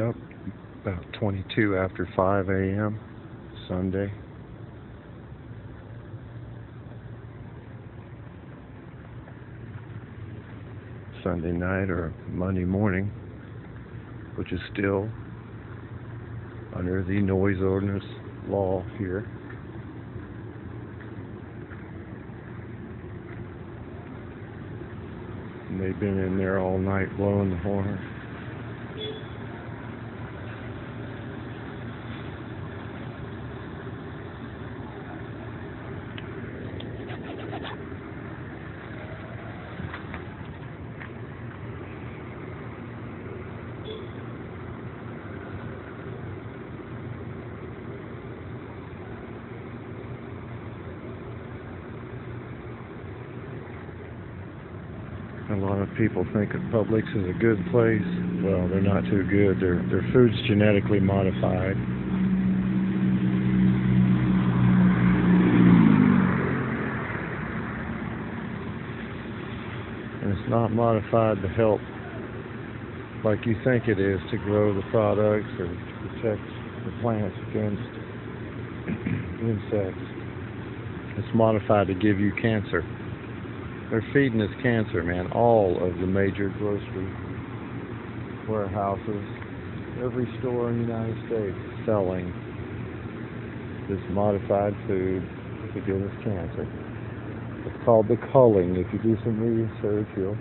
Yep, about 22 after 5 a.m. Sunday. Sunday night or Monday morning, which is still under the noise ordinance law here. And they've been in there all night blowing the horn. A lot of people think that Publix is a good place. Well, they're not too good. Their food's genetically modified. And it's not modified to help like you think it is, to grow the products or to protect the plants against insects. It's modified to give you cancer. They're feeding us cancer, man. All of the major grocery warehouses, every store in the United States is selling this modified food to give us cancer. It's called the culling. If you do some research, you'll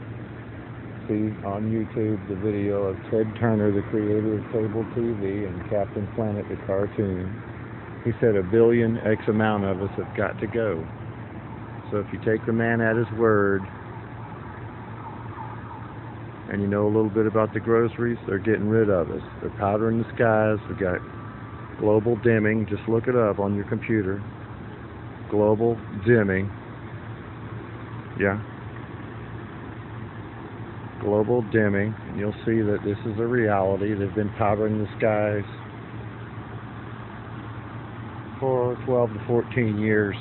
see on YouTube the video of Ted Turner, the creator of cable TV, and Captain Planet, the cartoon. He said 1 billion X amount of us have got to go. So if you take the man at his word, and you know a little bit about the groceries, they're getting rid of us. They're powdering the skies. We've got global dimming. Just look it up on your computer. Global dimming. Yeah. Global dimming. And you'll see that this is a reality. They've been powdering the skies for 12 to 14 years.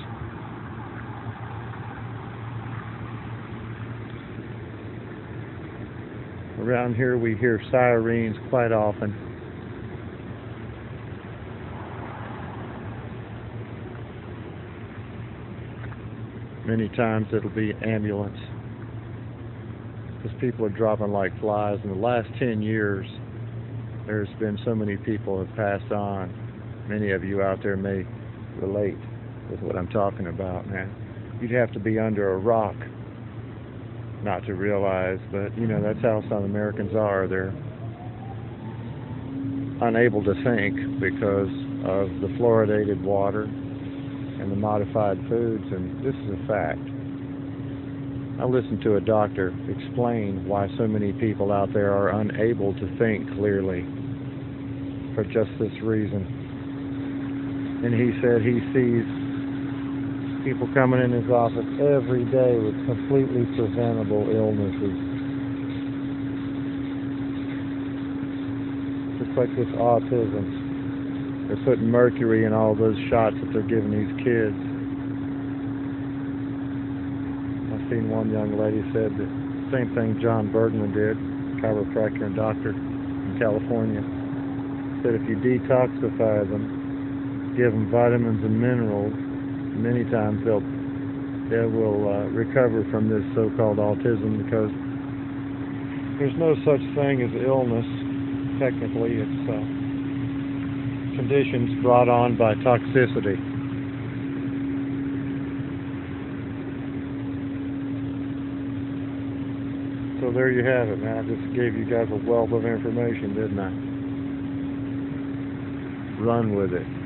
Around here we hear sirens quite often. Many times it'll be ambulance, because people are dropping like flies. In the last 10 years, there's been so many people have passed on. Many of you out there may relate with what I'm talking about, man. You'd have to be under a rock not to realize, but you know, that's how some Americans are. They're unable to think because of the fluoridated water and the modified foods, and this is a fact. I listened to a doctor explain why so many people out there are unable to think clearly for just this reason. And he said he sees people coming in his office every day with completely preventable illnesses. Just like this autism. They're putting mercury in all those shots that they're giving these kids. I've seen one young lady said the same thing John Bergman did, chiropractor and doctor in California. Said if you detoxify them, give them vitamins and minerals, many times they will recover from this so-called autism, because there's no such thing as illness. Technically, it's conditions brought on by toxicity. So there you have it, man. I just gave you guys a wealth of information, didn't I? Run with it.